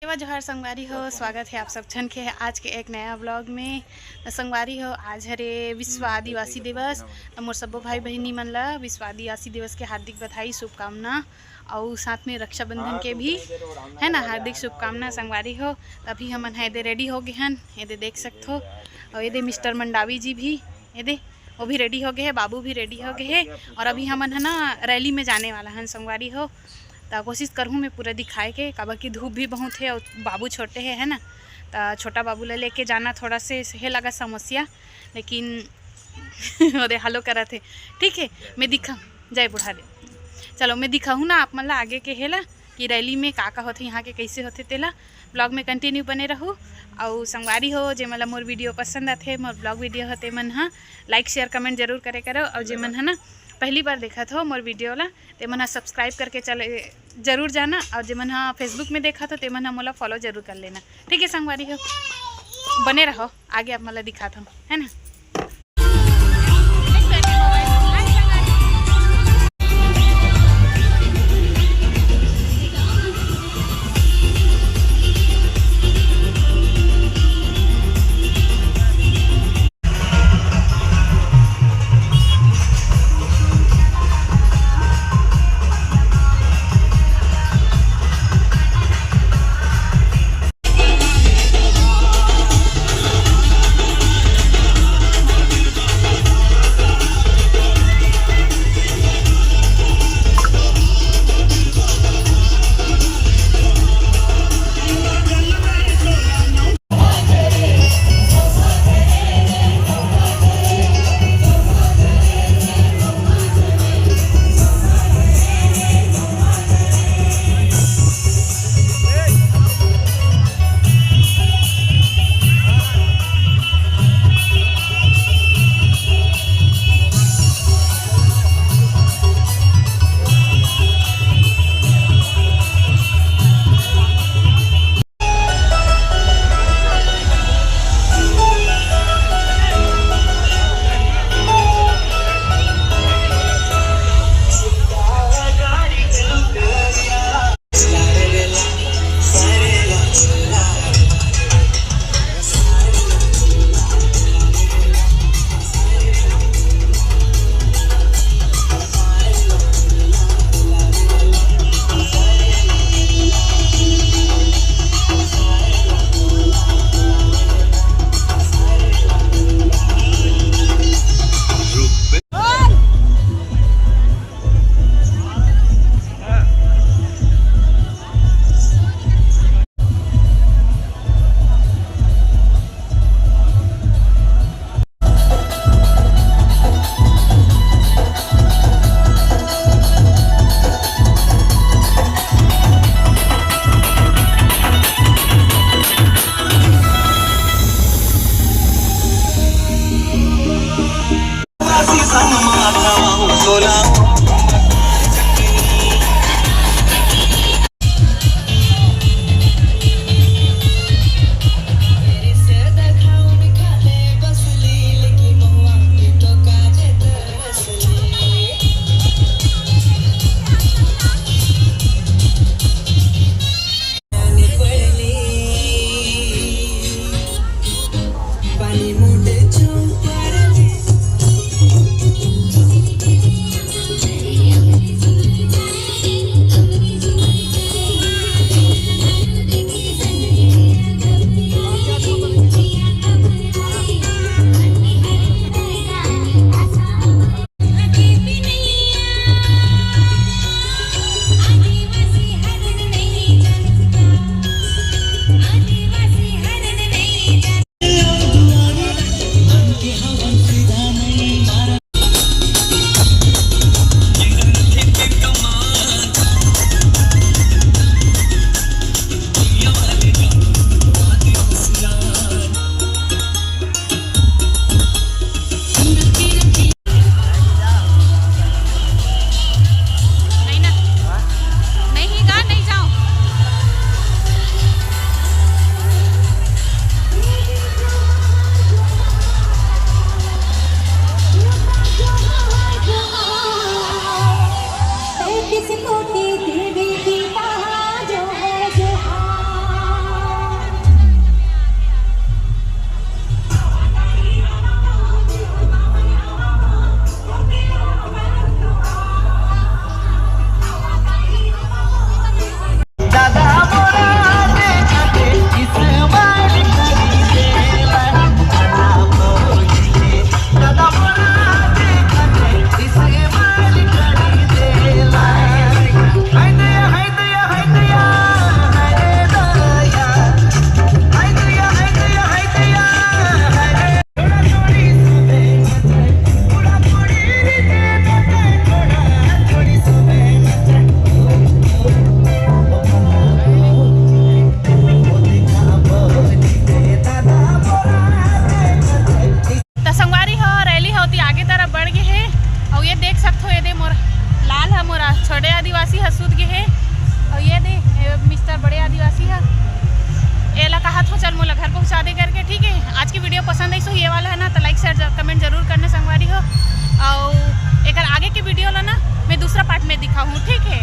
जोहार संगवारी हो, स्वागत है आप सब छन के आज के एक नया व्लॉग में। संगवारी हो, आज हरे विश्व आदिवासी दिवस। मोर सब्बो भाई बहनी मन ला विश्व आदिवासी दिवस के हार्दिक बधाई शुभकामना और साथ में रक्षाबंधन के भी है ना हार्दिक शुभकामना। संगवारी हो, अभी हमन है रेडी हो गए हन, ये देख सकते हो। और ये मिस्टर मंडावी जी भी ये वो भी रेडी हो गए हैं, बाबू भी रेडी हो गए हैं। और अभी हमन है ना रैली में जाने वाला हन संगवारी हो। तो कोशिश करूँ मैं पूरा दिखाए के, काबर की धूप भी बहुत है और बाबू छोटे है ना। तो छोटा बाबू ले लेके जाना थोड़ा से है लगा समस्या, लेकिन वो हालो करा थे। ठीक है, मैं दिखा जय बुढ़ा दे। चलो मैं दिखाऊँ ना आप मतलब आगे के हेला कि रैली में का होते, यहाँ के कैसे होते तेला ब्लॉग में कंटिन्यू बने रहूँ। और संगवारी हो, जे मतलब मोर वीडियो पसंद आते, मोर ब्लॉग वीडियो होते मन हाँ लाइक शेयर कमेंट जरूर करे करो। और जे मन है ना पहली बार देखा था मोर वीडियो ला ते मन सब्सक्राइब करके चले जरूर जाना। और जे मन फेसबुक में देखा तो ते मन मोला फॉलो जरूर कर लेना। ठीक है संगवारी हो, बने रहो, आगे आप मतलब दिखाता हूँ है ना। बड़े आदिवासी हसूद गे है और ये दे मिस्टर बड़े आदिवासी है एला कहा था चल मोला घर पहुँचा दे करके। ठीक है, आज की वीडियो पसंद आई सो ये वाला है ना तो लाइक शेयर कमेंट जरूर करने संगवारी हो। और एक आगे की वीडियो ला ना मैं दूसरा पार्ट में दिखा हूँ। ठीक है।